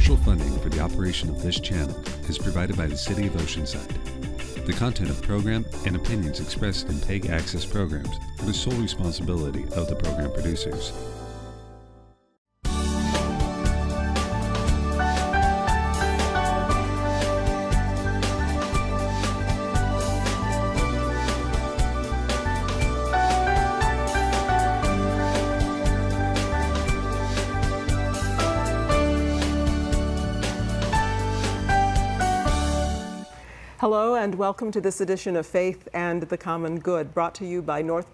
Partial funding for the operation of this channel is provided by the City of Oceanside. The content of the program and opinions expressed in PEG Access programs are the sole responsibility of the program producers. Hello and welcome to this edition of Faith and the Common Good, brought to you by North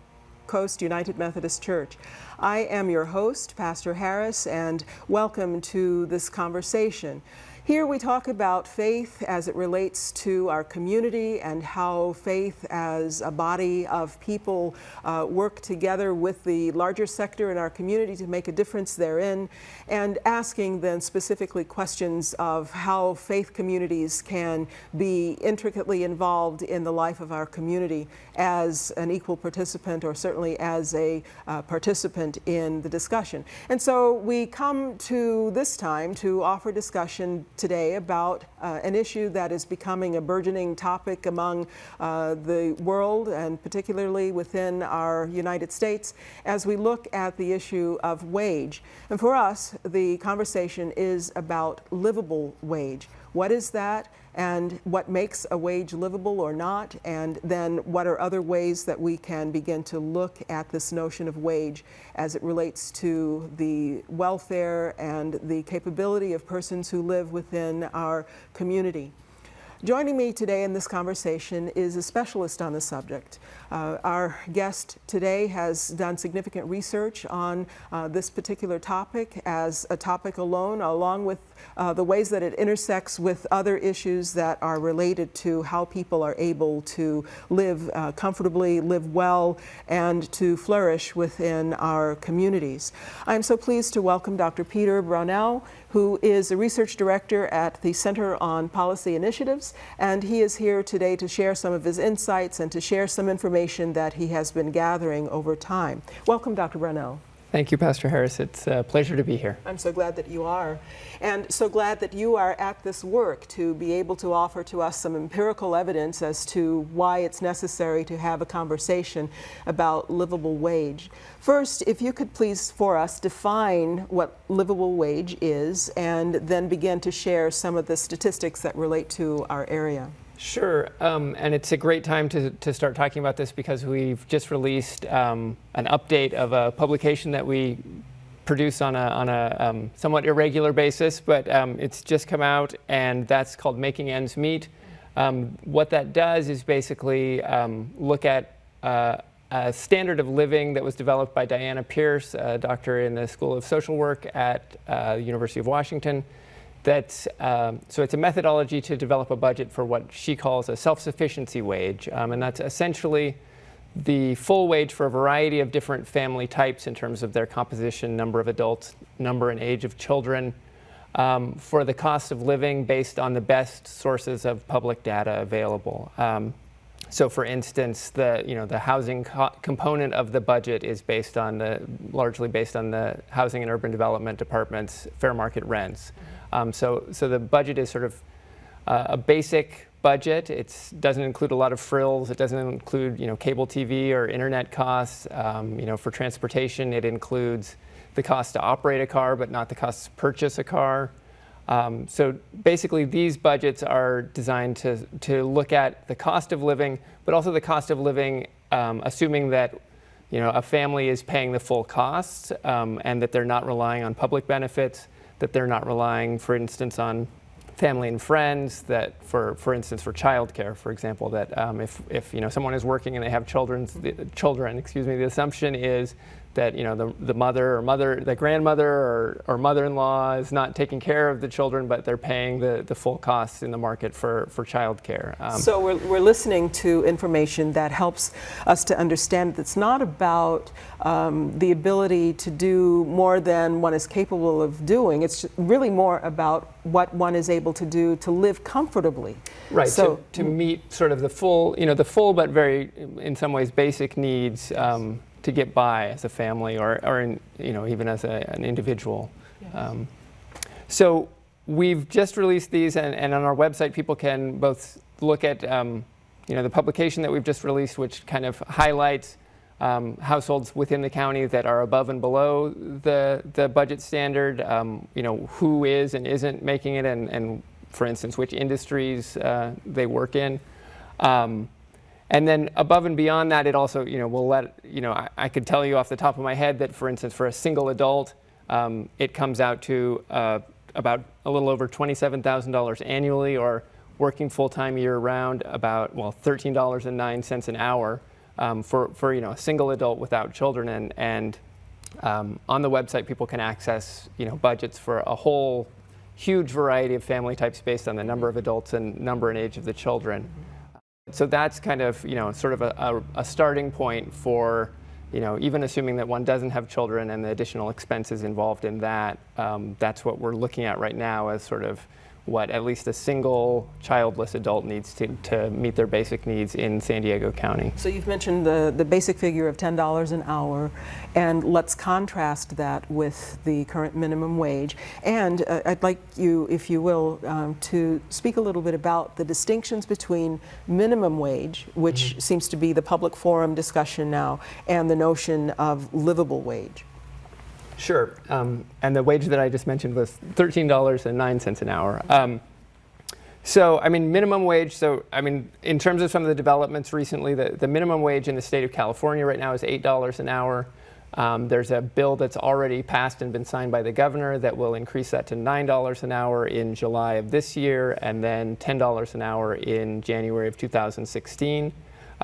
Coast United Methodist Church. I am your host, Pastor Harris, and welcome to this conversation. Here we talk about faith as it relates to our community and how faith as a body of people work together with the larger sector in our community to make a difference therein, and asking then specifically questions of how faith communities can be intricately involved in the life of our community as an equal participant, or certainly as a participant in the discussion. And so we come to this time to offer discussion today about an issue that is becoming a burgeoning topic among the world, and particularly within our United States, as we look at the issue of wage. And for us, the conversation is about livable wage. What is that? And what makes a wage livable or not? And then what are other ways that we can begin to look at this notion of wage as it relates to the welfare and the capability of persons who live within our community? Joining me today in this conversation is a specialist on the subject. Our guest today has done significant research on this particular topic as a topic alone, along with the ways that it intersects with other issues that are related to how people are able to live comfortably, live well, and to flourish within our communities. I'm so pleased to welcome Dr. Peter Brownell, who is a research director at the Center on Policy Initiatives, and he is here today to share some of his insights and to share some information that he has been gathering over time. Welcome, Dr. Brownell. Thank you, Pastor Harris. It's a pleasure to be here. I'm so glad that you are, and so glad that you are at this work to be able to offer to us some empirical evidence as to why it's necessary to have a conversation about livable wage. First, if you could please for us define what livable wage is, and then begin to share some of the statistics that relate to our area. Sure, and it's a great time to start talking about this because we've just released an update of a publication that we produce on a somewhat irregular basis, but it's just come out, and that's called Making Ends Meet. What that does is basically look at a standard of living that was developed by Diana Pierce, a doctor in the School of Social Work at the University of Washington. So it's a methodology to develop a budget for what she calls a self-sufficiency wage, and that's essentially the full wage for a variety of different family types in terms of their composition, number of adults, number and age of children, for the cost of living based on the best sources of public data available. So, for instance, the housing component of the budget is largely based on the Housing and Urban Development Department's fair market rents. So the budget is sort of a basic budget. It doesn't include a lot of frills. It doesn't include cable TV or internet costs. For transportation, it includes the cost to operate a car, but not the cost to purchase a car. So basically, these budgets are designed to look at the cost of living, but also the cost of living, assuming that a family is paying the full costs, and that they're not relying on public benefits, that they're not relying, for instance, on family and friends, that for instance, for childcare, for example, that if someone is working and they have children, the assumption is that the grandmother or mother-in-law is not taking care of the children, but they're paying the full costs in the market for childcare. So we're listening to information that helps us to understand that it's not about the ability to do more than one is capable of doing. It's really more about what one is able to do to live comfortably. Right. So to meet sort of the full but very, in some ways, basic needs to get by as a family or even as an individual. Yes. So we've just released these, and on our website, people can both look at the publication that we've just released, which kind of highlights households within the county that are above and below the budget standard, who is and isn't making it, and for instance, which industries they work in. And then above and beyond that, it also, will let, I could tell you off the top of my head that, for instance, for a single adult, it comes out to about a little over $27,000 annually, or working full-time year-round, about, $13.09 an hour for a single adult without children. And on the website, people can access, budgets for a whole huge variety of family types based on the number of adults and number and age of the children. So that's kind of, sort of a starting point for, even assuming that one doesn't have children and the additional expenses involved in that. That's what we're looking at right now as sort of what at least a single childless adult needs to meet their basic needs in San Diego County. So you've mentioned the basic figure of $10 an hour, and let's contrast that with the current minimum wage. And I'd like you, if you will, to speak a little bit about the distinctions between minimum wage, which seems to be the public forum discussion now, and the notion of livable wage. Sure, and the wage that I just mentioned was $13.09 an hour. So, minimum wage, in terms of some of the developments recently, the minimum wage in the state of California right now is $8 an hour. There's a bill that's already passed and been signed by the governor that will increase that to $9 an hour in July of this year, and then $10 an hour in January of 2016,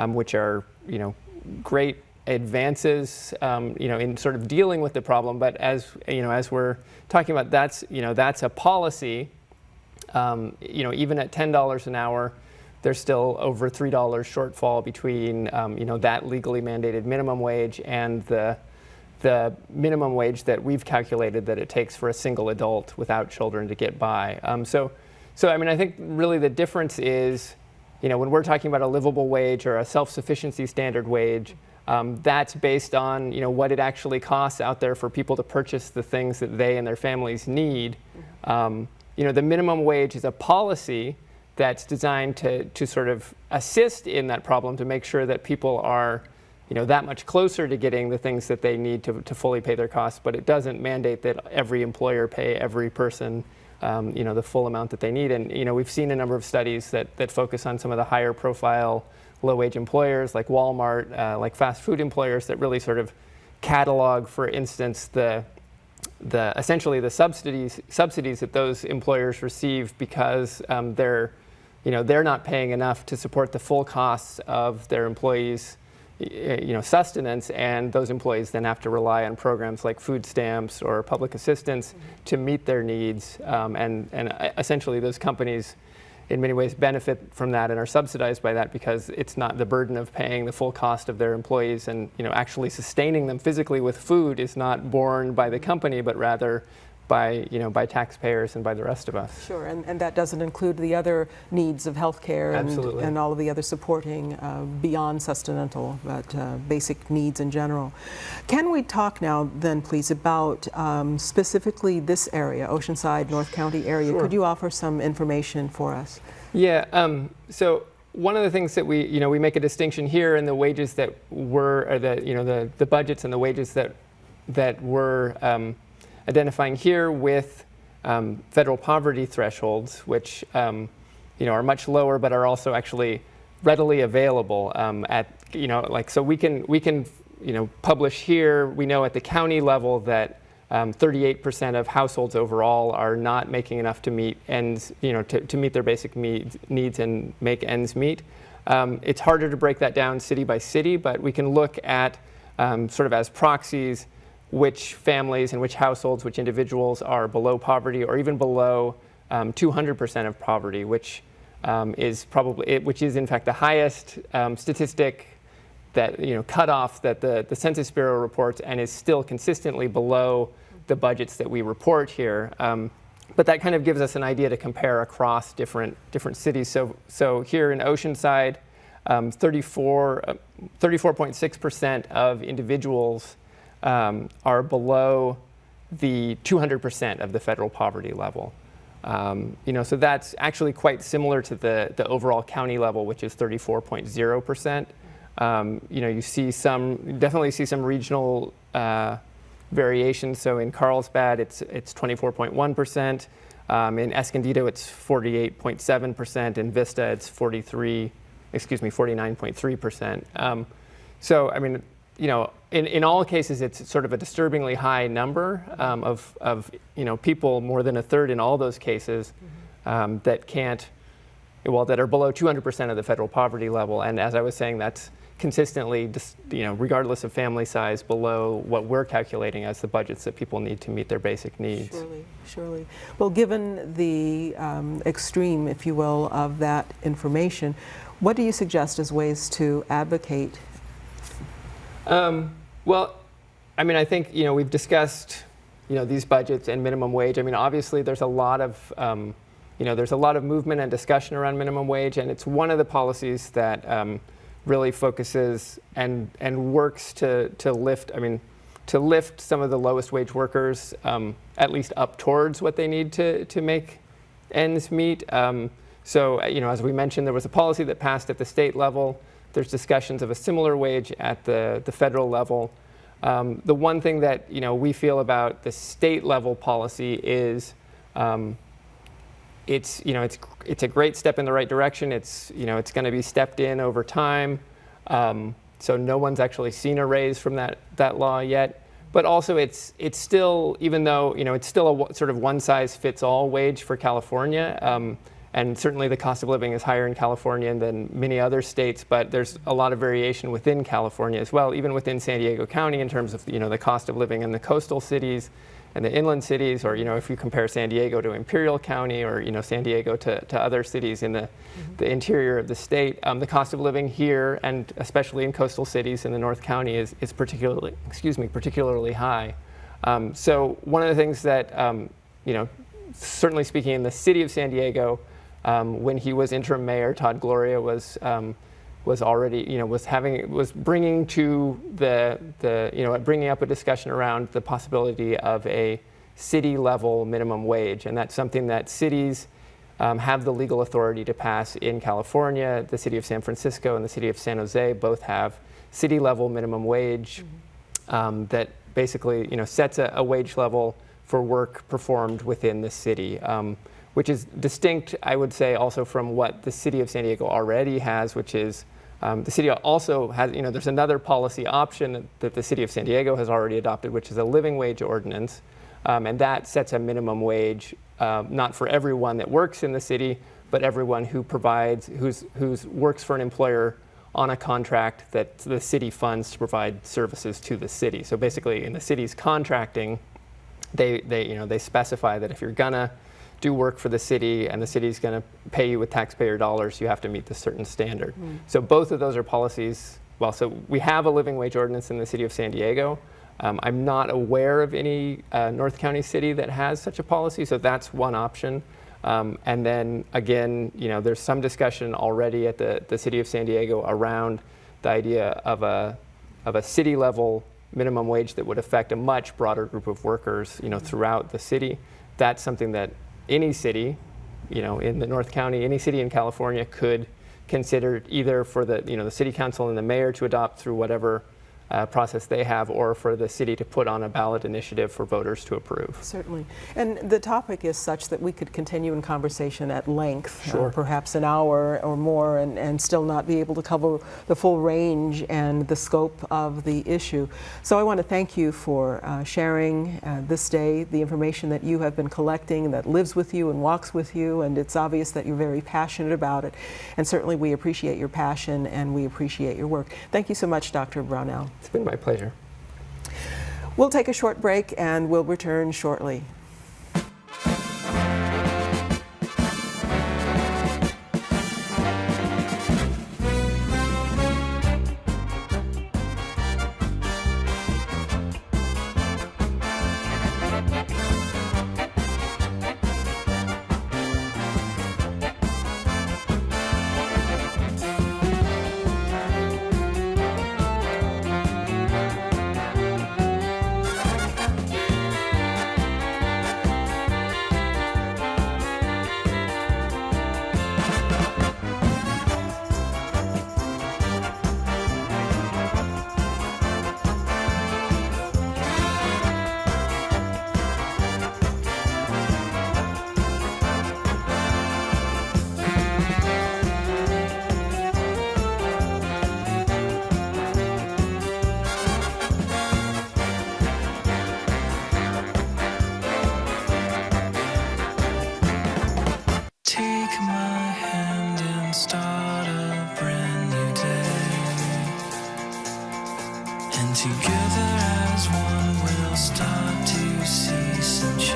which are, great advances, in sort of dealing with the problem. But as we're talking about, that's a policy. Even at $10 an hour, there's still over $3 shortfall between that legally mandated minimum wage and the minimum wage that we've calculated that it takes for a single adult without children to get by. So I think really the difference is, when we're talking about a livable wage or a self-sufficiency standard wage, that's based on what it actually costs out there for people to purchase the things that they and their families need. The minimum wage is a policy that's designed to sort of assist in that problem, to make sure that people are that much closer to getting the things that they need to fully pay their costs, but it doesn't mandate that every employer pay every person the full amount that they need. And we've seen a number of studies that focus on some of the higher profile low-wage employers like Walmart, like fast food employers, that really sort of catalog, for instance, essentially the subsidies that those employers receive because they're not paying enough to support the full costs of their employees' sustenance, and those employees then have to rely on programs like food stamps or public assistance to meet their needs, and essentially those companies in many ways benefit from that and are subsidized by that, because it's not the burden of paying the full cost of their employees, and actually sustaining them physically with food is not borne by the company, but rather by taxpayers and by the rest of us. Sure, and that doesn't include the other needs of healthcare and all of the other supporting beyond sustenance, but basic needs in general. Can we talk now then, please, about specifically this area, Oceanside, North County area? Sure. Could you offer some information for us? Yeah, so one of the things that we make a distinction here in the wages that were, the budgets and the wages that were identifying here with federal poverty thresholds, which are much lower, but are also actually readily available so we can publish here. We know at the county level that 38% of households overall are not making enough to meet to meet their basic needs and make ends meet. It's harder to break that down city by city, but we can look at sort of as proxies which families and which households, which individuals are below poverty or even below 200% of poverty, which is in fact the highest statistic that cutoff that the Census Bureau reports, and is still consistently below the budgets that we report here. But that kind of gives us an idea to compare across different cities. So here in Oceanside, 34.6% of individuals are below the 200% of the federal poverty level. So that's actually quite similar to the overall county level, which is 34.0%. You definitely see some regional variations. So in Carlsbad, it's 24.1%. In Escondido, it's 48.7%. In Vista, it's 49.3%. So, I mean, in all cases, it's sort of a disturbingly high number of people, more than a third in all those cases, that are below 200% of the federal poverty level. And as I was saying, that's consistently, regardless of family size, below what we're calculating as the budgets that people need to meet their basic needs. Surely. Well, given the extreme, if you will, of that information, what do you suggest as ways to advocate? Well, I mean, I think, we've discussed, these budgets and minimum wage. I mean, obviously there's a lot of, there's a lot of movement and discussion around minimum wage, and it's one of the policies that really focuses and works to lift some of the lowest wage workers at least up towards what they need to make ends meet. So, as we mentioned, there was a policy that passed at the state level. There's discussions of a similar wage at the federal level. The one thing that we feel about the state level policy is it's a great step in the right direction. It's going to be stepped in over time. So no one's actually seen a raise from that law yet. But also it's still, even though it's still a sort of one size fits all wage for California. And certainly the cost of living is higher in California than many other states, but there's a lot of variation within California as well, even within San Diego County in terms of the cost of living in the coastal cities and the inland cities, or if you compare San Diego to Imperial County, or San Diego to other cities in the interior of the state, the cost of living here, and especially in coastal cities in the North County, is particularly high. So one of the things that certainly speaking in the city of San Diego, when he was interim mayor, Todd Gloria was already, was bringing to bringing up a discussion around the possibility of a city level minimum wage. And that's something that cities have the legal authority to pass in California. The city of San Francisco and the city of San Jose both have city level minimum wage that basically, sets a wage level for work performed within the city. Which is distinct, I would say, also from what the city of San Diego already has, which is the city also has, there's another policy option that the city of San Diego has already adopted, which is a living wage ordinance. And that sets a minimum wage, not for everyone that works in the city, but everyone who works for an employer on a contract that the city funds to provide services to the city. So basically in the city's contracting, they specify that if you're gonna do work for the city and the city's going to pay you with taxpayer dollars, you have to meet this certain standard. So both of those are policies. Well, so we have a living wage ordinance in the city of San Diego. I'm not aware of any North County city that has such a policy, so that's one option. And then again, there's some discussion already at the city of San Diego around the idea of a city level minimum wage that would affect a much broader group of workers, throughout the city. That's something that any city, in the North County, any city in California could consider, either for the city council and the mayor to adopt through whatever process they have, or for the city to put on a ballot initiative for voters to approve. Certainly. And the topic is such that we could continue in conversation at length, Sure. Perhaps an hour or more, and still not be able to cover the full range and the scope of the issue. So I want to thank you for sharing this day the information that you have been collecting, that lives with you and walks with you, and it's obvious that you're very passionate about it. And certainly we appreciate your passion and we appreciate your work. Thank you so much, Dr. Brownell. It's been my pleasure. We'll take a short break and we'll return shortly.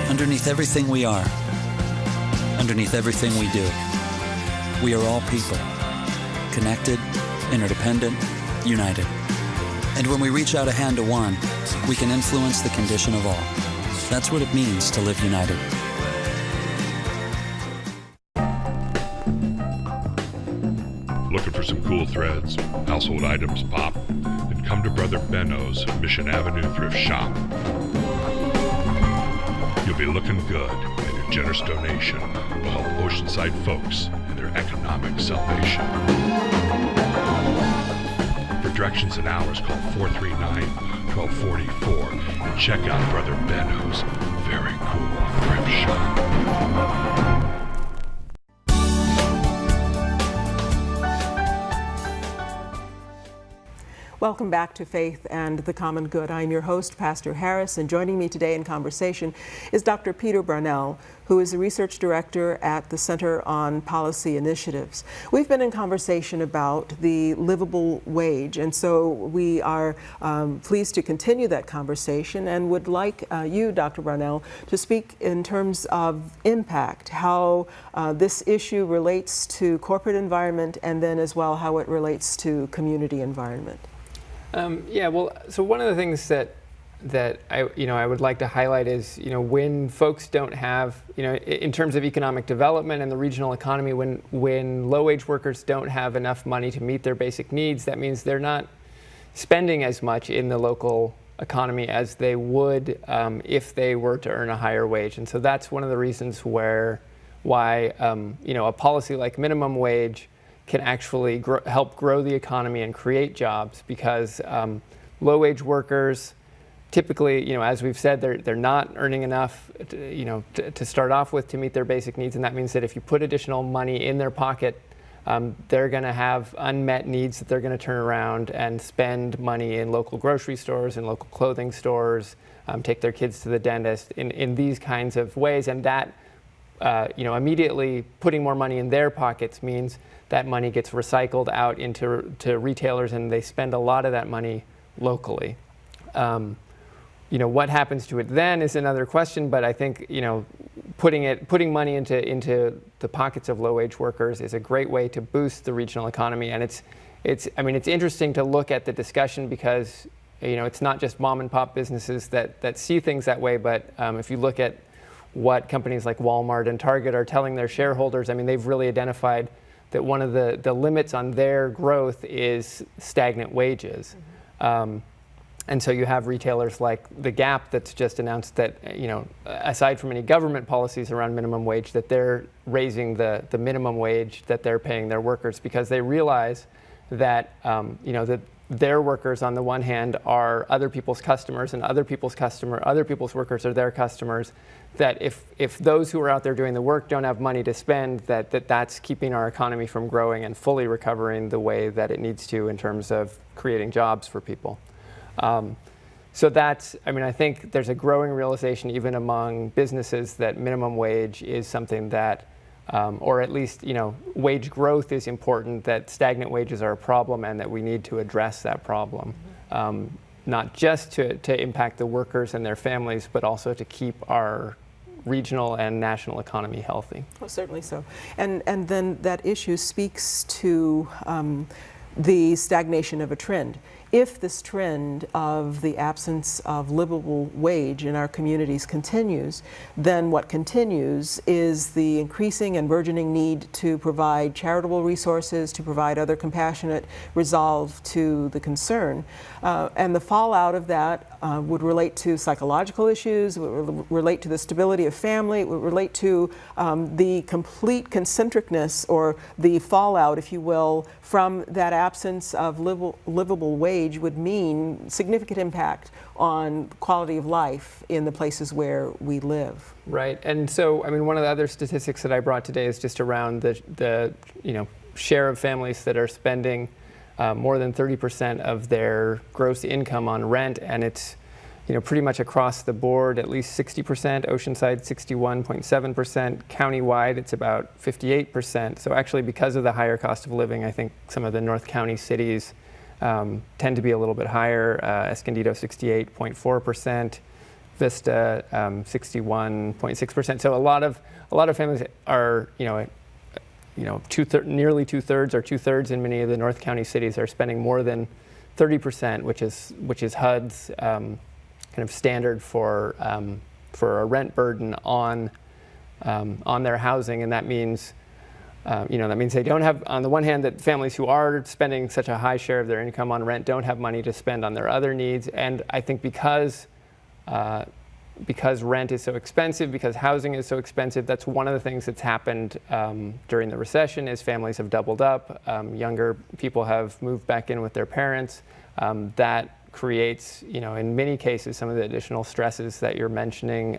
Underneath everything we are, underneath everything we do, we are all people, connected, interdependent, united. And when we reach out a hand to one, we can influence the condition of all. That's what it means to live united. Looking for some cool threads, household items pop? Then come to Brother Benno's Mission Avenue Thrift Shop. You'll be looking good, and your generous donation will help Oceanside folks in their economic salvation. For directions and hours, call 439-1244 and check out Brother Benno's very cool thrift shop. Welcome back to Faith and the Common Good. I'm your host, Pastor Harris, and joining me today in conversation is Dr. Peter Brownell, who is the Research Director at the Center on Policy Initiatives. We've been in conversation about the livable wage, and so we are pleased to continue that conversation and would like you, Dr. Brownell, to speak in terms of impact, how this issue relates to corporate environment, and then as well how it relates to community environment. So one of the things that I would like to highlight is, when folks don't have, in terms of economic development and the regional economy, when low-wage workers don't have enough money to meet their basic needs, that means they're not spending as much in the local economy as they would if they were to earn a higher wage. And so that's one of the reasons why a policy like minimum wage can actually help grow the economy and create jobs, because low-wage workers typically, as we've said, they're not earning enough to start off with to meet their basic needs, and that means that if you put additional money in their pocket, they're going to have unmet needs that they're going to turn around and spend money in local grocery stores and local clothing stores, take their kids to the dentist in these kinds of ways, and that immediately putting more money in their pockets means that money gets recycled out into retailers, and they spend a lot of that money locally. What happens to it then is another question, but I think putting money into the pockets of low-wage workers is a great way to boost the regional economy. And it's interesting to look at the discussion, because it's not just mom and pop businesses that see things that way, but if you look at what companies like Walmart and Target are telling their shareholders, they've really identified that one of the limits on their growth is stagnant wages. And so you have retailers like The Gap that's just announced that, aside from any government policies around minimum wage, that they're raising the minimum wage that they're paying their workers, because they realize that, that their workers on the one hand are other people's customers, and other people's workers are their customers, that if those who are out there doing the work don't have money to spend, that's keeping our economy from growing and fully recovering the way that it needs to in terms of creating jobs for people. So that's, I think there's a growing realization even among businesses that minimum wage is something that, or at least, wage growth is important, that stagnant wages are a problem, and that we need to address that problem. Not just to impact the workers and their families, but also to keep our regional and national economy healthy. Well, certainly so. And then that issue speaks to the stagnation of a trend. If this trend of the absence of livable wage in our communities continues, then what continues is the increasing and burgeoning need to provide charitable resources, to provide other compassionate resolve to the concern. And the fallout of that would relate to psychological issues, would relate to the stability of family, it would relate to the complete concentricness, or the fallout, if you will, from that absence of livable wage would mean significant impact on quality of life in the places where we live. Right, and so one of the other statistics that I brought today is just around the share of families that are spending more than 30% of their gross income on rent, and it's pretty much across the board, at least 60%, Oceanside 61.7%, countywide it's about 58%. So actually, because of the higher cost of living, I think some of the North County cities tend to be a little bit higher. Escondido 68.4%, Vista 61.6%. So a lot of families are, nearly 2/3 or 2/3 in many of the North County cities are spending more than 30%, which is HUD's kind of standard for a rent burden on their housing, and that means they don't have, on the one hand, that families who are spending such a high share of their income on rent don't have money to spend on their other needs. And I think because rent is so expensive, because housing is so expensive, that's one of the things that's happened during the recession is families have doubled up. Younger people have moved back in with their parents. That creates, in many cases, some of the additional stresses that you're mentioning,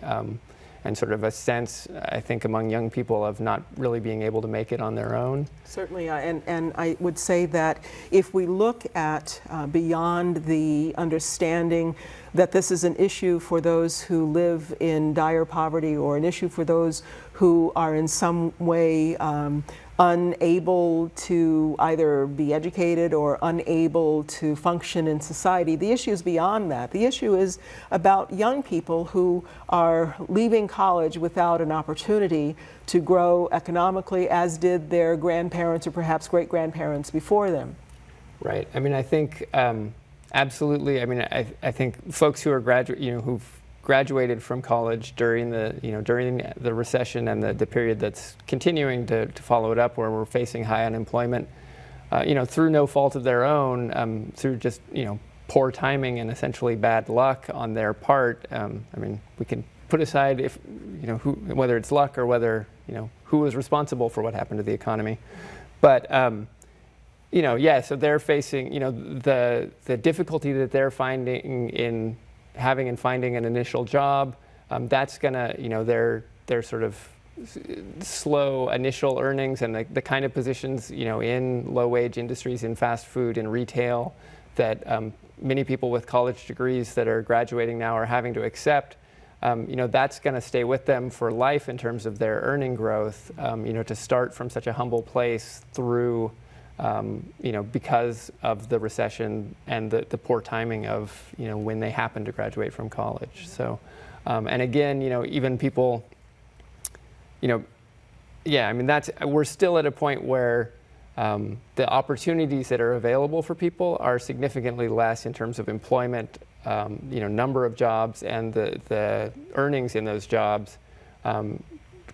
and sort of a sense, I think, among young people of not really being able to make it on their own. Certainly, and I would say that if we look at beyond the understanding that this is an issue for those who live in dire poverty, or an issue for those who are in some way unable to either be educated or unable to function in society. The issue is beyond that. The issue is about young people who are leaving college without an opportunity to grow economically, as did their grandparents or perhaps great-grandparents before them. Right. I mean, I think absolutely. I mean, I think folks who are who've graduated from college during the recession and the period that's continuing to follow it up, where we're facing high unemployment, through no fault of their own, through just poor timing and essentially bad luck on their part. I mean, we can put aside whether it's luck or whether who was responsible for what happened to the economy, but so they're facing the difficulty that they're finding in having and finding an initial job. That's gonna, their sort of slow initial earnings and the kind of positions, in low wage industries, in fast food and retail, that many people with college degrees that are graduating now are having to accept. That's going to stay with them for life in terms of their earning growth. To start from such a humble place through, because of the recession and the poor timing of, when they happen to graduate from college. So, and again, even people, we're still at a point where the opportunities that are available for people are significantly less in terms of employment, number of jobs, and the earnings in those jobs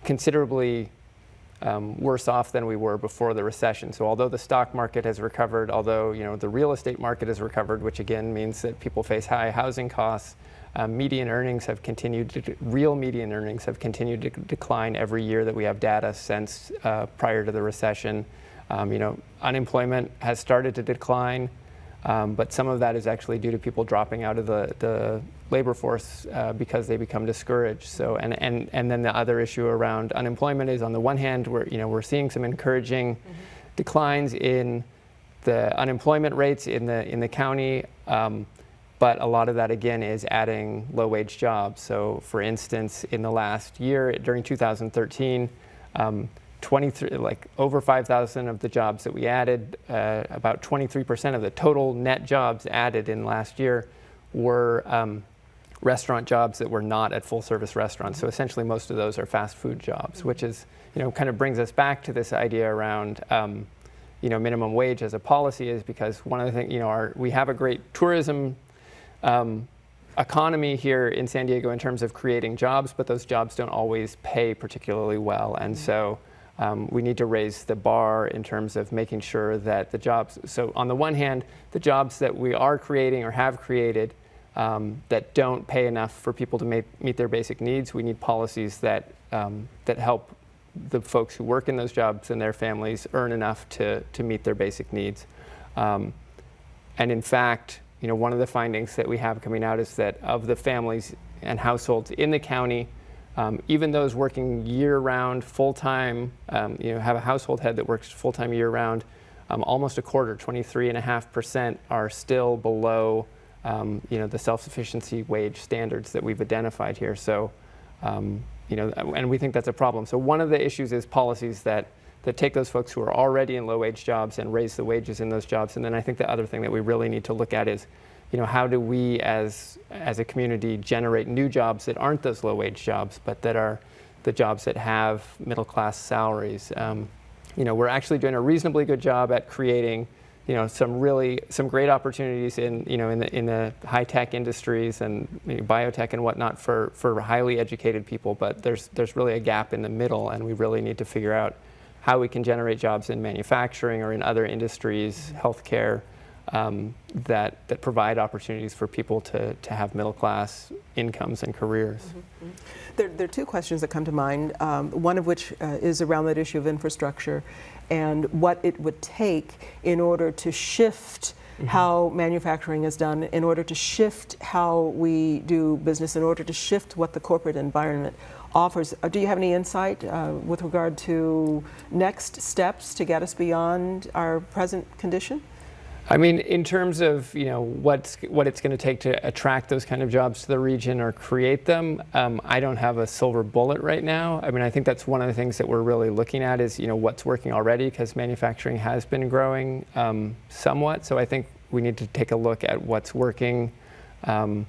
considerably worse off than we were before the recession. So although the stock market has recovered, although the real estate market has recovered, which again means that people face high housing costs, real median earnings have continued to decline every year that we have data since prior to the recession. Unemployment has started to decline, but some of that is actually due to people dropping out of the labor force because they become discouraged. So, and then the other issue around unemployment is, on the one hand, we're seeing some encouraging declines in the unemployment rates in the county, but a lot of that again is adding low-wage jobs. So, for instance, in the last year, during 2013, over 5,000 of the jobs that we added, about 23% of the total net jobs added in last year were restaurant jobs that were not at full-service restaurants. So essentially, most of those are fast food jobs, which is, kind of brings us back to this idea around, minimum wage as a policy, is because one of the things, we have a great tourism economy here in San Diego in terms of creating jobs, but those jobs don't always pay particularly well, and so. We need to raise the bar in terms of making sure that the jobs, so on the one hand, the jobs that we are creating or have created that don't pay enough for people to meet their basic needs, we need policies that help the folks who work in those jobs and their families earn enough to meet their basic needs. And in fact, one of the findings that we have coming out is that of the families and households in the county, even those working year-round, full-time, have a household head that works full-time year-round, almost a quarter, 23.5%, are still below, the self-sufficiency wage standards that we've identified here. So, and we think that's a problem. So one of the issues is policies that take those folks who are already in low-wage jobs and raise the wages in those jobs. And then I think the other thing that we really need to look at is how do we as a community generate new jobs that aren't those low-wage jobs, but that are the jobs that have middle-class salaries. We're actually doing a reasonably good job at creating some great opportunities in the high-tech industries and biotech and whatnot for highly educated people, but there's really a gap in the middle, and we really need to figure out how we can generate jobs in manufacturing or in other industries, healthcare, that provide opportunities for people to have middle-class incomes and careers. Mm-hmm. There are two questions that come to mind, one of which is around that issue of infrastructure and what it would take in order to shift how manufacturing is done, in order to shift how we do business, in order to shift what the corporate environment offers. Do you have any insight with regard to next steps to get us beyond our present condition? I mean, in terms of what it's going to take to attract those kind of jobs to the region or create them, I don't have a silver bullet right now. I mean, I think that's one of the things that we're really looking at is what's working already, because manufacturing has been growing somewhat. So I think we need to take a look at what's working, and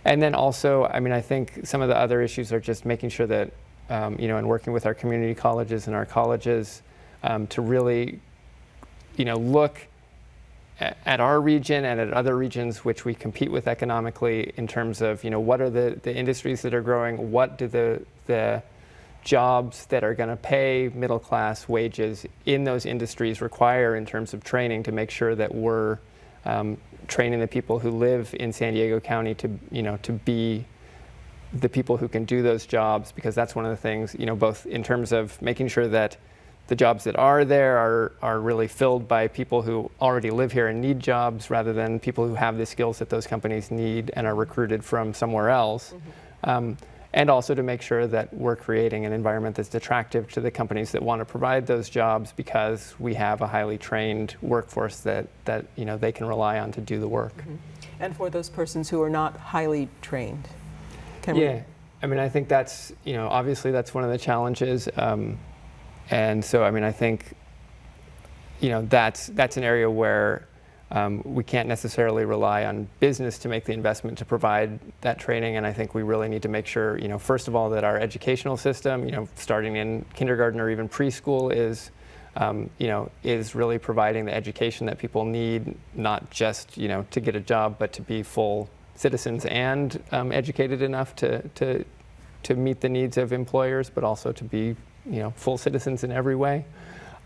then also, I mean, I think some of the other issues are just making sure that and working with our community colleges and our colleges to really look at our region and at other regions which we compete with economically in terms of, what are the industries that are growing, what do the jobs that are going to pay middle class wages in those industries require in terms of training, to make sure that we're training the people who live in San Diego County to be the people who can do those jobs, because that's one of the things, both in terms of making sure that the jobs that are there are really filled by people who already live here and need jobs, rather than people who have the skills that those companies need and are recruited from somewhere else. And also to make sure that we're creating an environment that's attractive to the companies that want to provide those jobs, because we have a highly trained workforce that they can rely on to do the work. And for those persons who are not highly trained, I mean, I think that's obviously that's one of the challenges. And so, I mean, I think, that's an area where we can't necessarily rely on business to make the investment to provide that training. And I think we really need to make sure, first of all, that our educational system, starting in kindergarten or even preschool, is really providing the education that people need, not just, to get a job, but to be full citizens and educated enough to meet the needs of employers, but also to be full citizens in every way.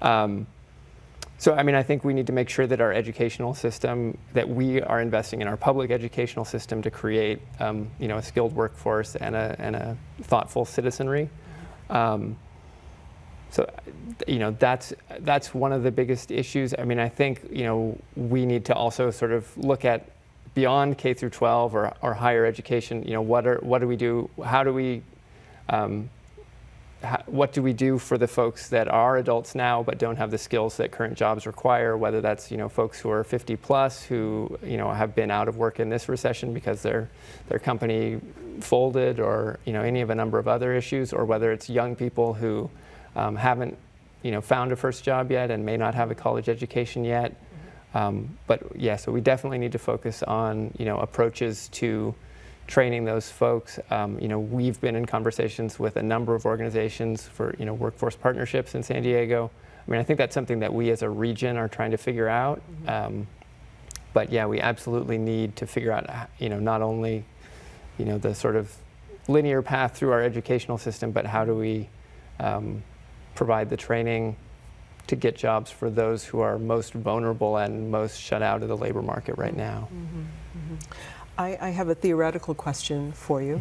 So, I mean, I think we need to make sure that our educational system, that we are investing in our public educational system to create, a skilled workforce and a thoughtful citizenry. So, that's one of the biggest issues. I mean, I think, we need to also sort of look at beyond K through 12 or higher education. What do we do? How do we what do we do for the folks that are adults now but don't have the skills that current jobs require, whether that's folks who are 50 plus who have been out of work in this recession because their company folded, or any of a number of other issues, or whether it's young people who haven't found a first job yet and may not have a college education yet. But yeah, so we definitely need to focus on approaches to training those folks. We've been in conversations with a number of organizations for workforce partnerships in San Diego. I mean, I think that's something that we as a region are trying to figure out. But yeah, we absolutely need to figure out not only the sort of linear path through our educational system, but how do we provide the training to get jobs for those who are most vulnerable and most shut out of the labor market right now. I have a theoretical question for you,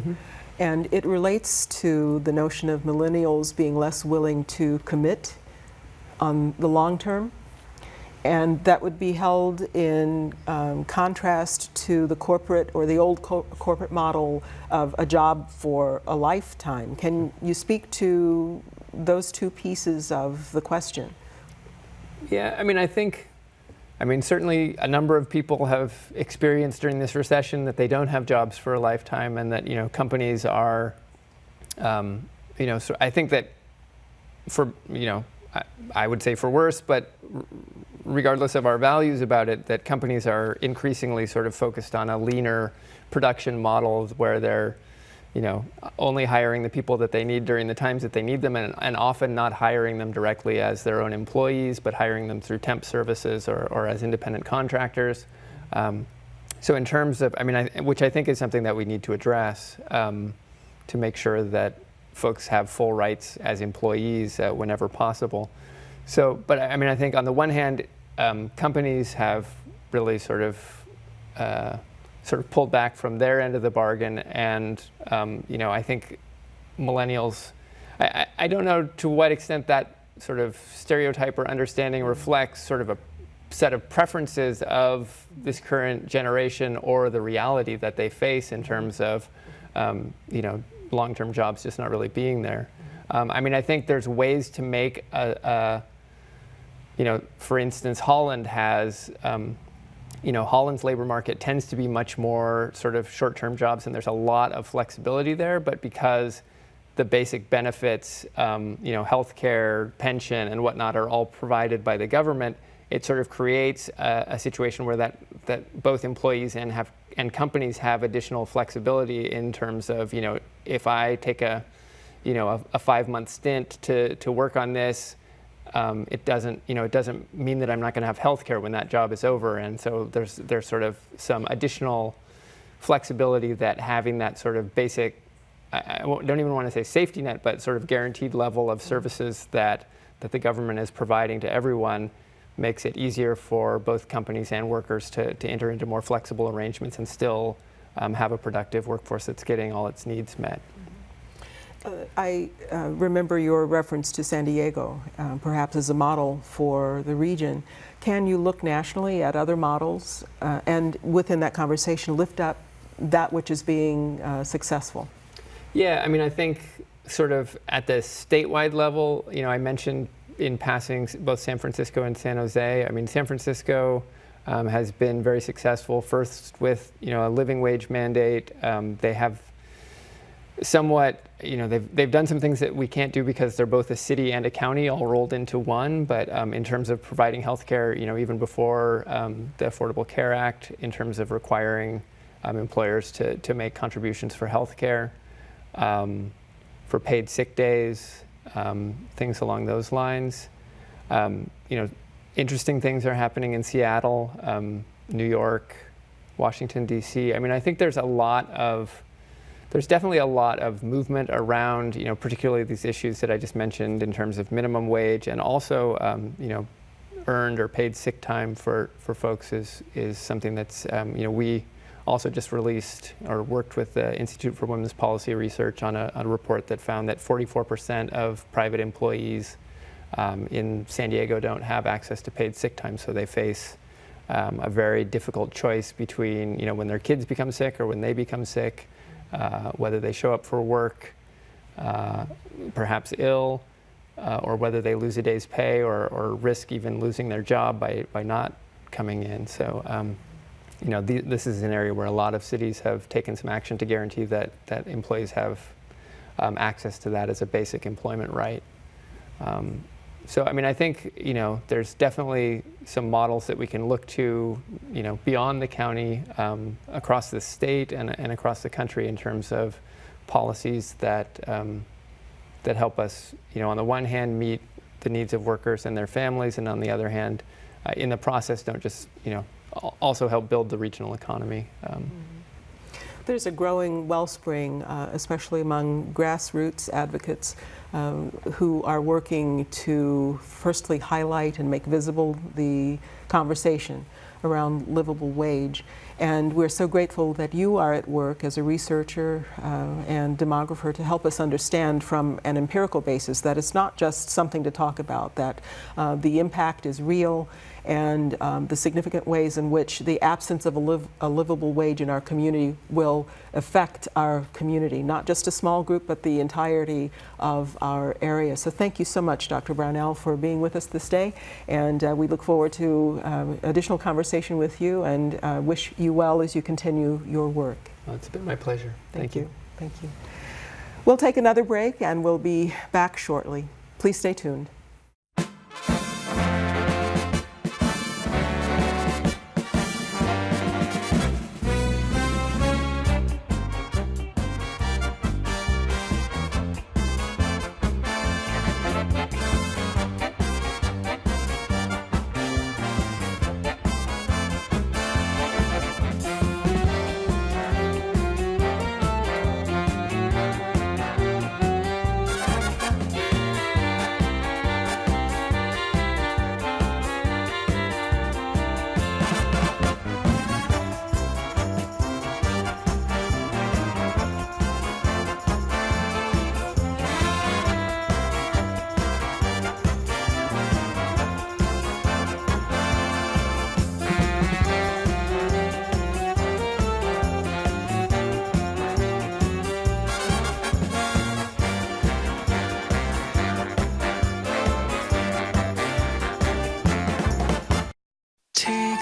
and it relates to the notion of millennials being less willing to commit on the long term, and that would be held in contrast to the corporate or the old corporate model of a job for a lifetime. Can you speak to those two pieces of the question? Yeah, I mean, certainly a number of people have experienced during this recession that they don't have jobs for a lifetime, and that, companies are, so I think that for, I would say for worse, but regardless of our values about it, that companies are increasingly sort of focused on a leaner production model where they're, only hiring the people that they need during the times that they need them, and often not hiring them directly as their own employees, but hiring them through temp services or as independent contractors. So in terms of, which I think is something that we need to address to make sure that folks have full rights as employees whenever possible. So, but I think on the one hand, companies have really sort of pulled back from their end of the bargain, and I think millennials, I don't know to what extent that sort of stereotype or understanding reflects sort of a set of preferences of this current generation or the reality that they face in terms of long-term jobs just not really being there. I think there's ways to make for instance, Holland has Holland's labor market tends to be much more sort of short-term jobs, and there's a lot of flexibility there, but because the basic benefits, healthcare, pension, and whatnot are all provided by the government, it sort of creates a situation where that both employees and companies have additional flexibility in terms of, if I take a 5-month stint to work on this, it doesn't mean that I'm not going to have healthcare when that job is over, and so there's sort of some additional flexibility that having that sort of basic, I don't even want to say safety net, but sort of guaranteed level of services that the government is providing to everyone makes it easier for both companies and workers to enter into more flexible arrangements and still have a productive workforce that's getting all its needs met. I remember your reference to San Diego, perhaps as a model for the region. Can you look nationally at other models and within that conversation lift up that which is being successful? Yeah, I think sort of at the statewide level, I mentioned in passing both San Francisco and San Jose. San Francisco has been very successful, first with a living wage mandate. They have somewhat, they've done some things that we can't do because they're both a city and a county all rolled into one, but in terms of providing healthcare, even before the Affordable Care Act, in terms of requiring employers to make contributions for healthcare, for paid sick days, things along those lines. Interesting things are happening in Seattle, New York, Washington, D.C. I think there's definitely a lot of movement around, particularly these issues that I just mentioned in terms of minimum wage, and also, earned or paid sick time for folks is something that's, we also just released or worked with the Institute for Women's Policy Research on a report that found that 44% of private employees in San Diego don't have access to paid sick time, so they face a very difficult choice between, when their kids become sick or when they become sick, whether they show up for work, perhaps ill, or whether they lose a day's pay or risk even losing their job by not coming in. So, this is an area where a lot of cities have taken some action to guarantee that employees have access to that as a basic employment right. So, I think, there's definitely some models that we can look to, beyond the county, across the state and across the country in terms of policies that help us, on the one hand, meet the needs of workers and their families, and on the other hand, in the process, don't just, also help build the regional economy. There's a growing wellspring, especially among grassroots advocates who are working to firstly highlight and make visible the conversation around livable wage. And we're so grateful that you are at work as a researcher and demographer to help us understand from an empirical basis that it's not just something to talk about, that the impact is real, and the significant ways in which the absence of a livable wage in our community will affect our community, not just a small group, but the entirety of our area. So thank you so much, Dr. Brownell, for being with us this day, and we look forward to additional conversation with you, and wish you well as you continue your work. Well, it's been my pleasure. Thank you. Thank you. We'll take another break, and we'll be back shortly. Please stay tuned.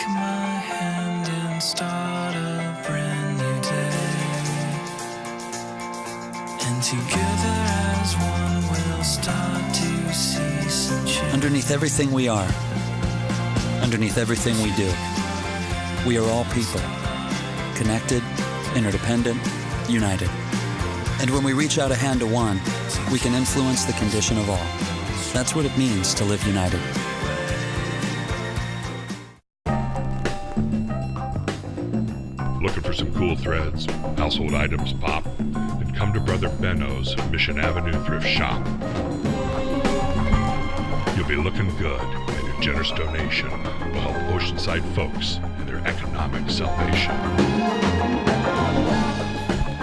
take my hand and start a brand new day. And together as one we'll start to see some change. Underneath everything we are, underneath everything we do, we are all people, connected, interdependent, united. And when we reach out a hand to one, we can influence the condition of all. That's what it means to live united. Looking for some cool threads, household items pop, then come to Brother Benno's Mission Avenue Thrift Shop. You'll be looking good, and your generous donation will help Oceanside folks in their economic salvation.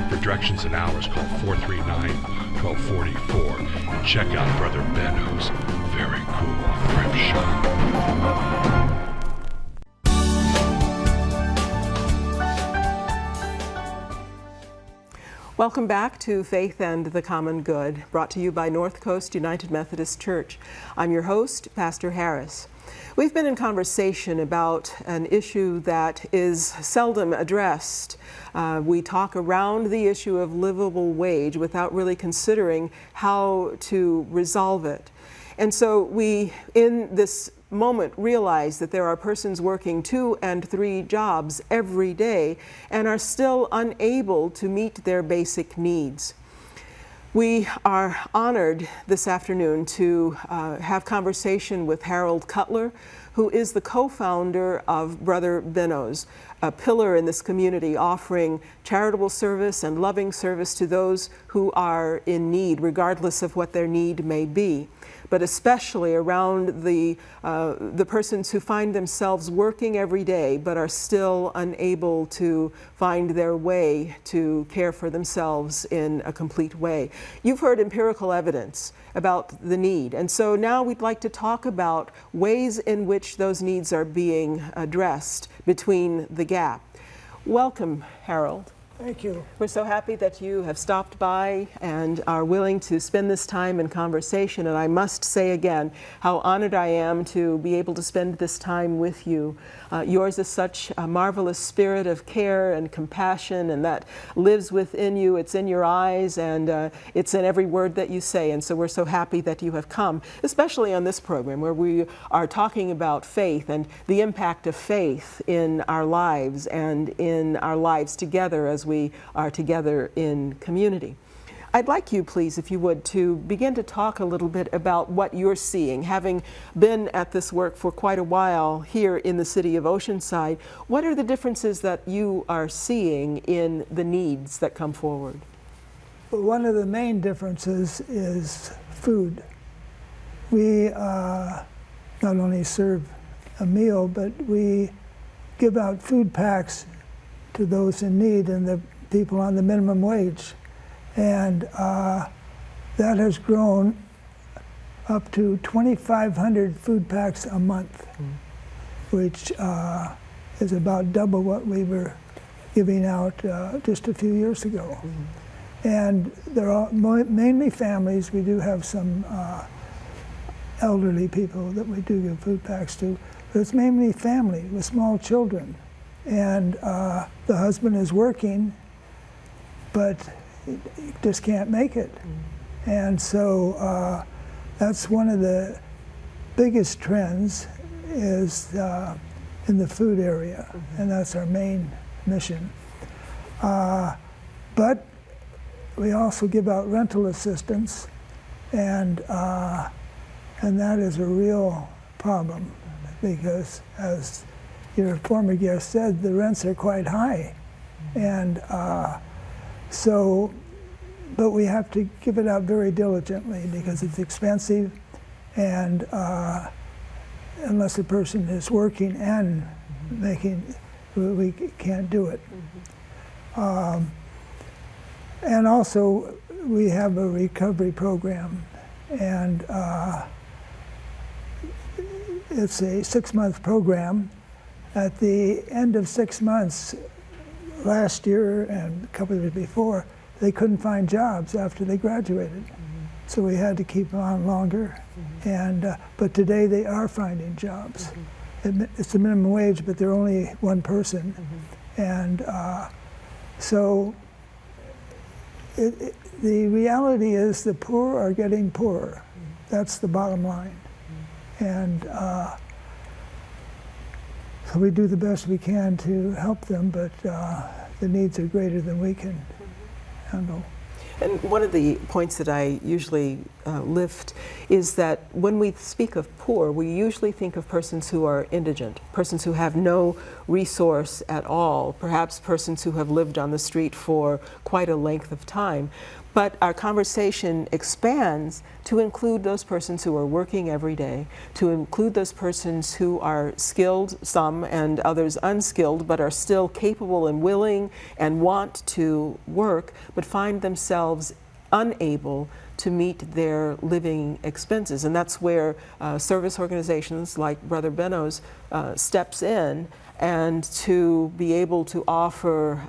For directions and hours, call 439-1244 and check out Brother Benno's very cool thrift shop. Welcome back to Faith and the Common Good, brought to you by North Coast United Methodist Church. I'm your host, Pastor Harris. We've been in conversation about an issue that is seldom addressed. We talk around the issue of livable wage without really considering how to resolve it. And so we, in this moment, realize that there are persons working 2 and 3 jobs every day and are still unable to meet their basic needs. We are honored this afternoon to have conversation with Harold Cutler, who is the co-founder of Brother Benno's, a pillar in this community offering charitable service and loving service to those who are in need, regardless of what their need may be, but especially around the persons who find themselves working every day but are still unable to find their way to care for themselves in a complete way. You've heard empirical evidence about the need, and so now we'd like to talk about ways in which those needs are being addressed between the gap. Welcome, Harold. Thank you. We're so happy that you have stopped by and are willing to spend this time in conversation. And I must say again how honored I am to be able to spend this time with you. Yours is such a marvelous spirit of care and compassion, and that lives within you. It's in your eyes, and it's in every word that you say. And so we're so happy that you have come, especially on this program where we are talking about faith and the impact of faith in our lives and in our lives together as we are together in community. I'd like you, please, if you would, to begin to talk a little bit about what you're seeing. Having been at this work for quite a while here in the city of Oceanside, what are the differences that you are seeing in the needs that come forward? Well, one of the main differences is food. We not only serve a meal, but we give out food packs to those in need and the people on the minimum wage. And that has grown up to 2,500 food packs a month, which is about double what we were giving out just a few years ago. And they're all mainly families. We do have some elderly people that we do give food packs to, but it's mainly family with small children. And the husband is working, but he just can't make it. And so that's one of the biggest trends is in the food area, and that's our main mission. But we also give out rental assistance, and that is a real problem because, as your former guest said, the rents are quite high. And but we have to give it out very diligently because it's expensive, and unless a person is working and making, we can't do it. And also, we have a recovery program, and it's a 6-month program. At the end of 6 months, last year and a couple of years before, they couldn't find jobs after they graduated. So we had to keep them on longer. And but today they are finding jobs. it's the minimum wage, but they're only one person. And so the reality is the poor are getting poorer. That's the bottom line. And so we do the best we can to help them, but the needs are greater than we can handle. And one of the points that I usually lift is that when we speak of poor, we usually think of persons who are indigent, persons who have no resource at all, perhaps persons who have lived on the street for quite a length of time. But our conversation expands to include those persons who are working every day, to include those persons who are skilled, some, and others unskilled, but are still capable and willing and want to work, but find themselves unable to meet their living expenses. And that's where service organizations like Brother Benno's steps in, and to be able to offer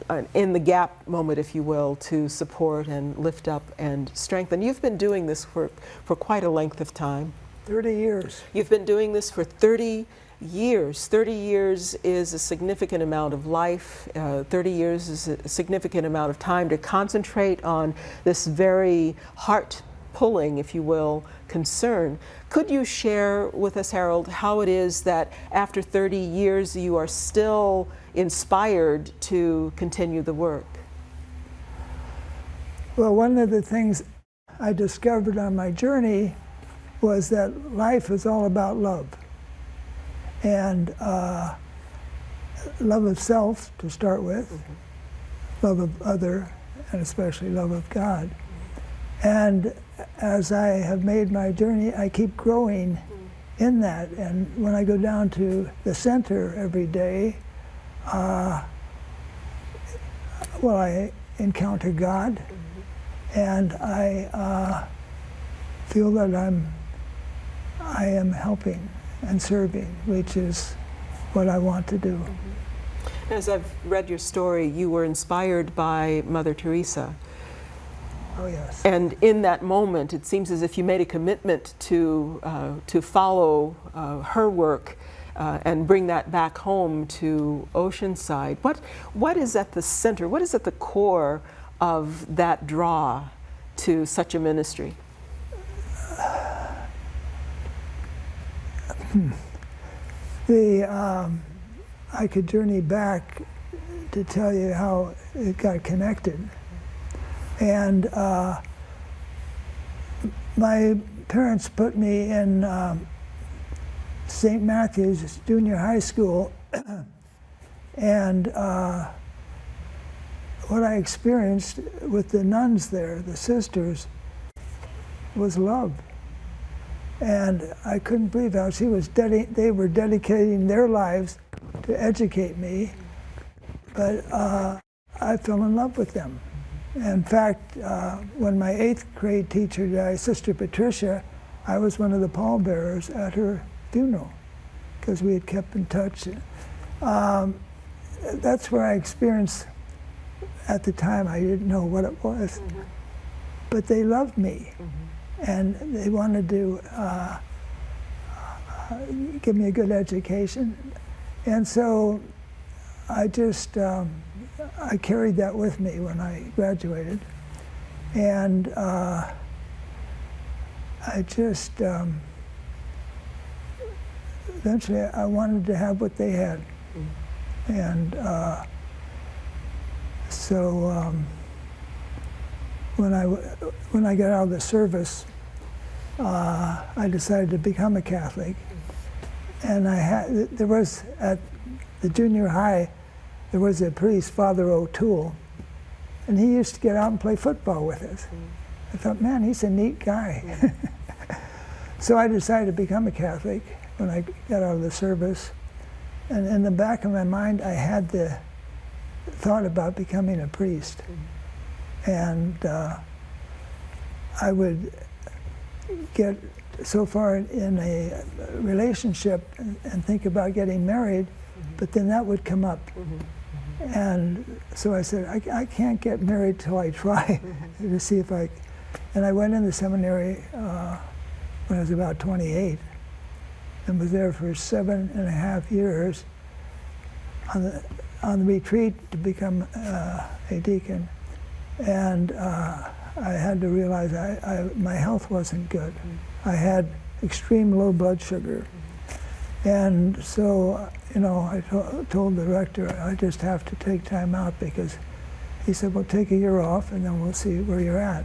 an in the gap moment, if you will, to support and lift up and strengthen. You've been doing this for quite a length of time. 30 years. You've been doing this for 30 years. 30 years is a significant amount of life. 30 years is a significant amount of time to concentrate on this very heart-pulling, if you will, concern. Could you share with us, Harold, how it is that after 30 years you are still inspired to continue the work? Well, one of the things I discovered on my journey was that life is all about love. And love of self, to start with, love of other, and especially love of God. And as I have made my journey, I keep growing in that. And when I go down to the center every day, well, I encounter God, and I feel that I am helping and serving, which is what I want to do. As I've read your story, you were inspired by Mother Teresa. Oh, yes. And in that moment, it seems as if you made a commitment to follow her work and bring that back home to Oceanside. What is at the center, what is at the core of that draw to such a ministry? I could journey back to tell you how it got connected. And my parents put me in St. Matthew's Junior High School, and what I experienced with the nuns there, the sisters, was love. And I couldn't believe how they were dedicating their lives to educate me, but I fell in love with them. In fact, when my 8th grade teacher died, Sister Patricia, I was one of the pallbearers at her funeral because we had kept in touch. That's where I experienced, at the time I didn't know what it was, but they loved me, and they wanted to give me a good education. And so I just, I carried that with me when I graduated. And I just, eventually I wanted to have what they had. And so when I got out of the service, I decided to become a Catholic. And there was, at the junior high, there was a priest, Father O'Toole, and he used to get out and play football with us. I thought, man, he's a neat guy. So I decided to become a Catholic when I got out of the service. And in the back of my mind, I had the thought about becoming a priest. And I would get so far in a relationship and think about getting married, but then that would come up. And so I said, I can't get married till I try to see if I, and I went into seminary when I was about 28. and was there for 7.5 years on the retreat to become a deacon. And I had to realize my health wasn't good. I had extreme low blood sugar. And so, you know, I told the rector, I just have to take time out, because he said, well, take a year off and then we'll see where you're at.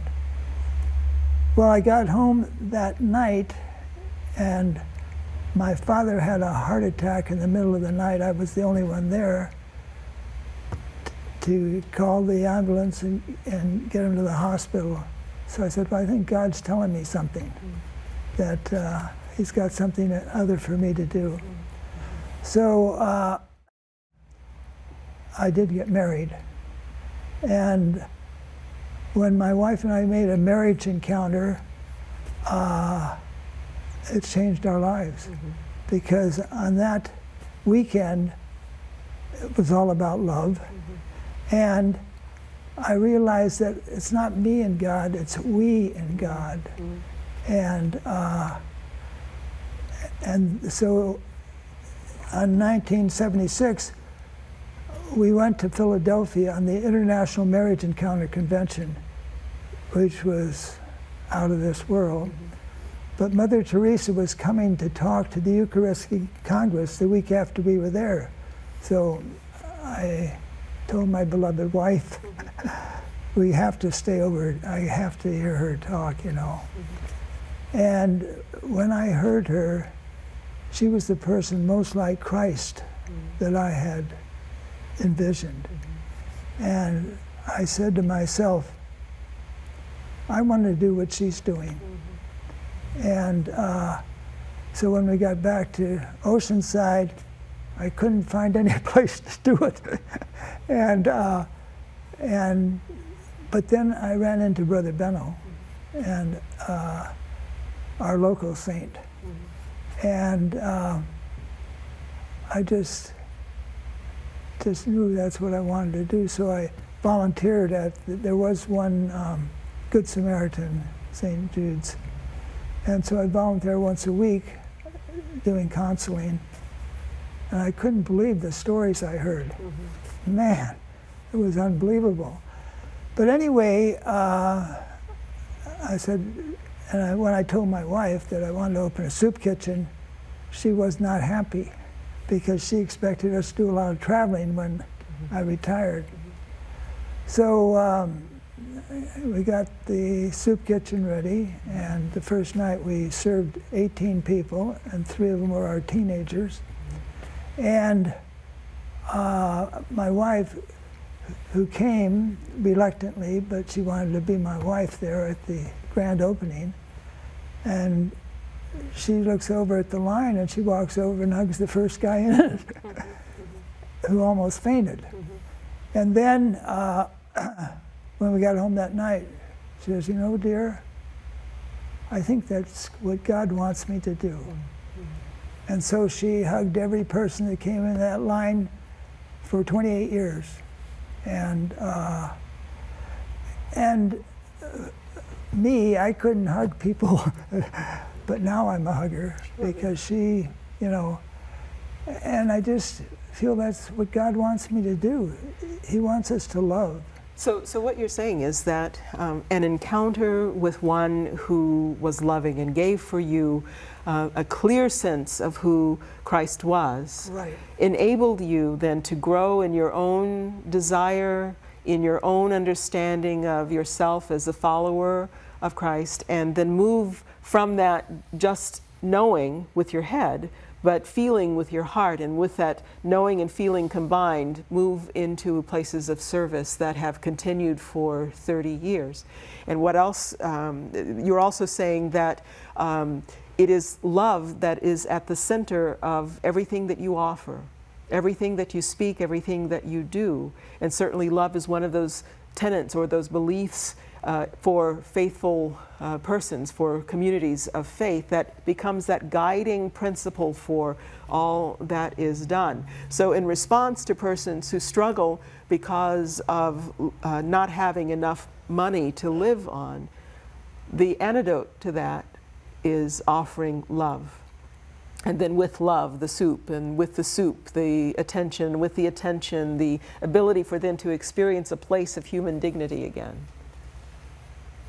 Well, I got home that night and my father had a heart attack in the middle of the night. I was the only one there to call the ambulance and get him to the hospital. So I said, well, I think God's telling me something, that he's got something other for me to do. So I did get married. And when my wife and I made a marriage encounter, it changed our lives. Because on that weekend, it was all about love. And I realized that it's not me and God, it's we and God. And so in 1976, we went to Philadelphia on the International Marriage Encounter Convention, which was out of this world. But Mother Teresa was coming to talk to the Eucharistic Congress the week after we were there. So I told my beloved wife, we have to stay over, I have to hear her talk, you know. And when I heard her, she was the person most like Christ that I had envisioned. And I said to myself, I want to do what she's doing. And so when we got back to Oceanside, I couldn't find any place to do it. But then I ran into Brother Benno, and our local saint. And I just knew that's what I wanted to do. So I volunteered there was one Good Samaritan, St. Jude's. And so I volunteered once a week doing counseling. And I couldn't believe the stories I heard. Man, it was unbelievable. But anyway, I said, and when I told my wife that I wanted to open a soup kitchen, she was not happy, because she expected us to do a lot of traveling when I retired. So we got the soup kitchen ready, and the first night we served 18 people, and 3 of them were our teenagers. And my wife, who came reluctantly, but she wanted to be my wife there at the grand opening, and she looks over at the line and she walks over and hugs the first guy in it, who almost fainted. And then when we got home that night, she says, you know, dear, I think that's what God wants me to do. And so she hugged every person that came in that line for 28 years. And me, I couldn't hug people, but now I'm a hugger, because she, you know, and I just feel that's what God wants me to do. He wants us to love. So what you're saying is that an encounter with one who was loving and gave for you a clear sense of who Christ was, Right. enabled you then to grow in your own desire, in your own understanding of yourself as a follower of Christ, and then move from that just knowing with your head, but feeling with your heart, and with that knowing and feeling combined, move into places of service that have continued for 30 years. And what else? You're also saying that it is love that is at the center of everything that you offer, everything that you speak, everything that you do. And certainly love is one of those tenets or those beliefs for faithful persons, for communities of faith, that becomes that guiding principle for all that is done. So in response to persons who struggle because of not having enough money to live on, the antidote to that is offering love. And then with love, the soup, and with the soup, the attention, with the attention, the ability for them to experience a place of human dignity again.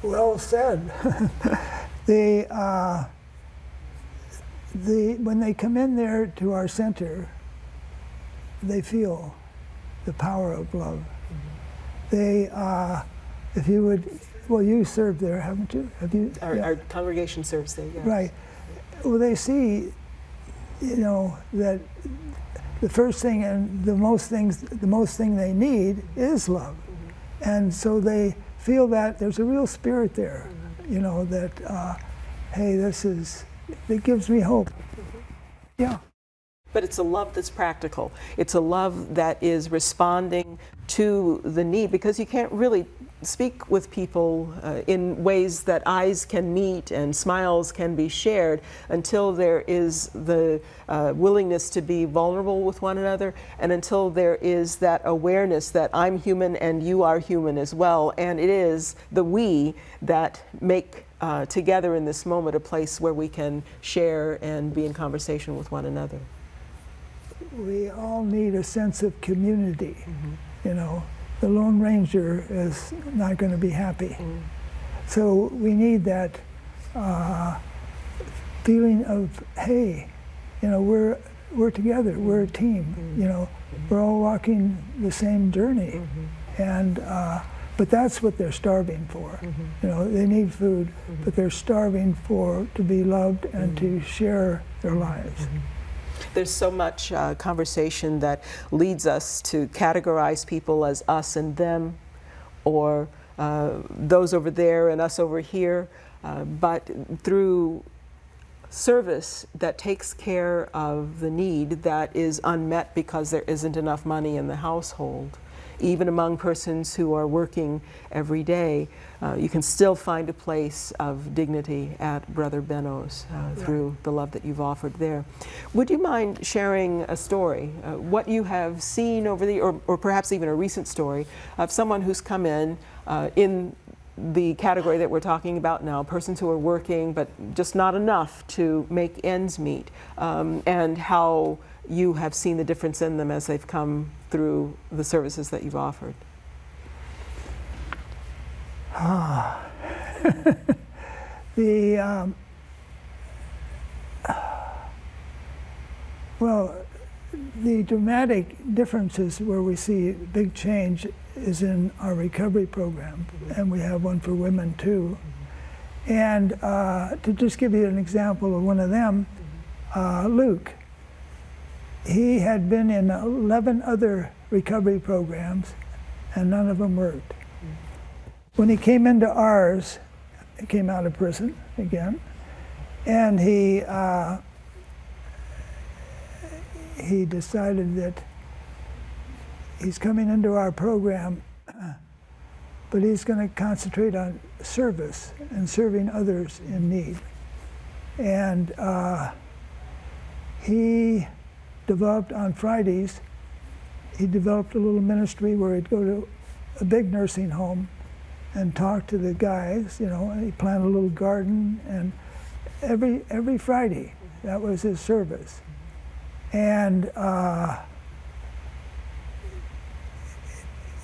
Well said. When they come in there to our center, they feel the power of love. They, if you would, well, you served there, haven't you? Have you? Our congregation serves there, yes. Right. Well, they see, you know, that the first thing and the most thing they need is love. And so they feel that there's a real spirit there, you know, that, hey, it gives me hope. Yeah. But it's a love that's practical. It's a love that is responding to the need, because you can't really speak with people in ways that eyes can meet and smiles can be shared until there is the willingness to be vulnerable with one another, and until there is that awareness that I'm human and you are human as well, and it is the we that make together in this moment a place where we can share and be in conversation with one another. We all need a sense of community, you know. The Lone Ranger is not going to be happy. So we need that feeling of, hey, you know, we're together, we're a team, you know, we're all walking the same journey. And, but that's what they're starving for. You know, they need food, but they're starving to be loved and to share their lives. There's so much conversation that leads us to categorize people as us and them, or those over there and us over here, but through service that takes care of the need that is unmet because there isn't enough money in the household. Even among persons who are working every day, you can still find a place of dignity at Brother Benno's through the love that you've offered there. Would you mind sharing a story, what you have seen over the, or perhaps even a recent story, of someone who's come in the category that we're talking about now, persons who are working but just not enough to make ends meet, and how you have seen the difference in them as they've come through the services that you've offered? Well, the dramatic differences where we see big change is in our recovery program, and we have one for women too. And to just give you an example of one of them, Luke. He had been in 11 other recovery programs, and none of them worked. When he came into ours, he came out of prison again, and he decided that he's coming into our program, but he's going to concentrate on service and serving others in need. And he developed on Fridays, he developed a little ministry where he'd go to a big nursing home and talk to the guys, you know, and he planted a little garden, and every Friday, that was his service. And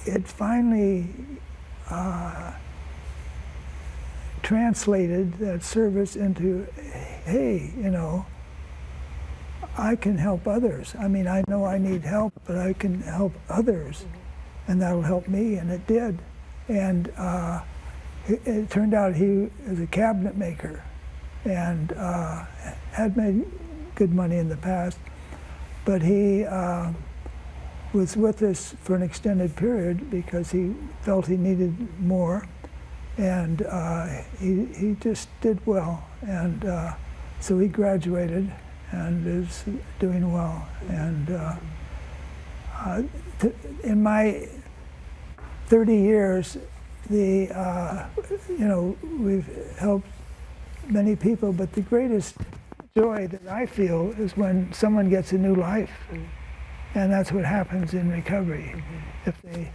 it finally translated that service into, hey, you know, I can help others. I mean, I know I need help, but I can help others, and that'll help me, and it did. And it turned out he is a cabinet maker, and had made good money in the past, but he was with us for an extended period because he felt he needed more, and he just did well, and so he graduated and is doing well. And in my 30 years, you know, we've helped many people, but the greatest joy that I feel is when someone gets a new life, and that's what happens in recovery. If they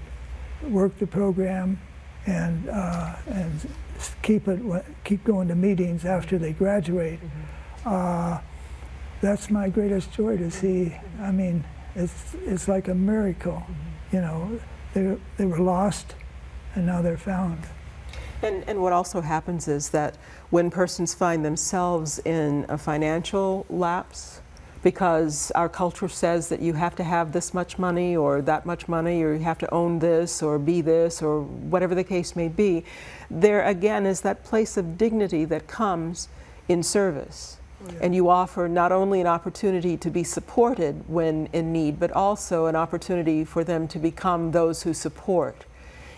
work the program and keep going to meetings after they graduate. that's my greatest joy to see. I mean, it's like a miracle. You know, they were lost, and now they're found. And what also happens is that when persons find themselves in a financial lapse, because our culture says that you have to have this much money or that much money, or you have to own this or be this, or whatever the case may be, there again is that place of dignity that comes in service. Oh, yeah. And you offer not only an opportunity to be supported when in need, but also an opportunity for them to become those who support.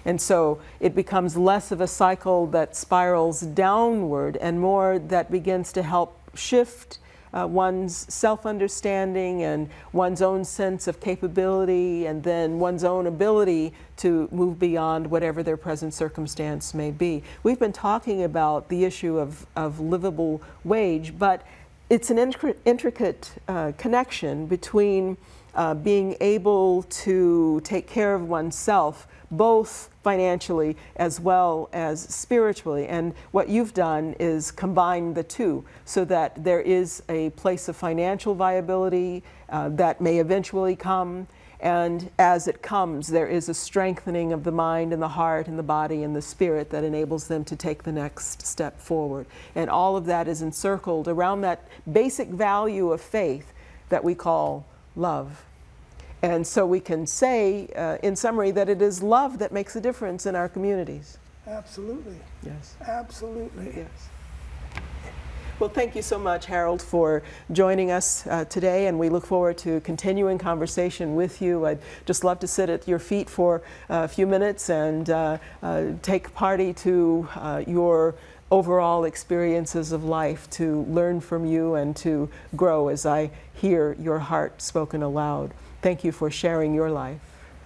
And so it becomes less of a cycle that spirals downward and more that begins to help shift one's self-understanding and one's own sense of capability, and then one's own ability to move beyond whatever their present circumstance may be. We've been talking about the issue of livable wage, but it's an intricate connection between being able to take care of oneself, both financially as well as spiritually. And what you've done is combine the two so that there is a place of financial viability that may eventually come. And as it comes, there is a strengthening of the mind and the heart and the body and the spirit that enables them to take the next step forward. And all of that is encircled around that basic value of faith that we call love. And so we can say, in summary, that it is love that makes a difference in our communities. Absolutely. Yes. Absolutely. Yes. Well, thank you so much, Harold, for joining us today, and we look forward to continuing conversation with you. I'd just love to sit at your feet for a few minutes and take party to your overall experiences of life, to learn from you and to grow as I hear your heart spoken aloud. Thank you for sharing your life.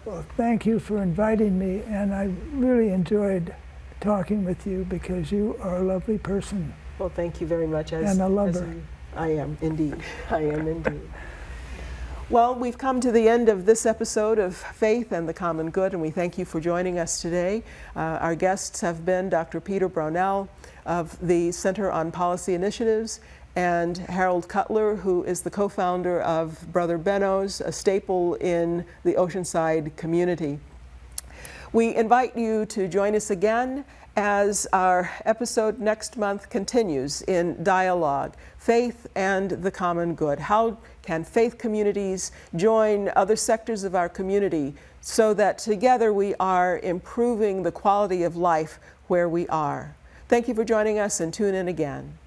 Well, thank you for inviting me, and I really enjoyed talking with you because you are a lovely person. Well, thank you very much. And a lover. I am indeed. I am indeed. Well, we've come to the end of this episode of Faith and the Common Good, and we thank you for joining us today. Our guests have been Dr. Peter Brownell of the Center on Policy Initiatives, and Harold Cutler, who is the co-founder of Brother Benno's, a staple in the Oceanside community. We invite you to join us again as our episode next month continues in dialogue, Faith and the Common Good. How can faith communities join other sectors of our community so that together we are improving the quality of life where we are? Thank you for joining us, and tune in again.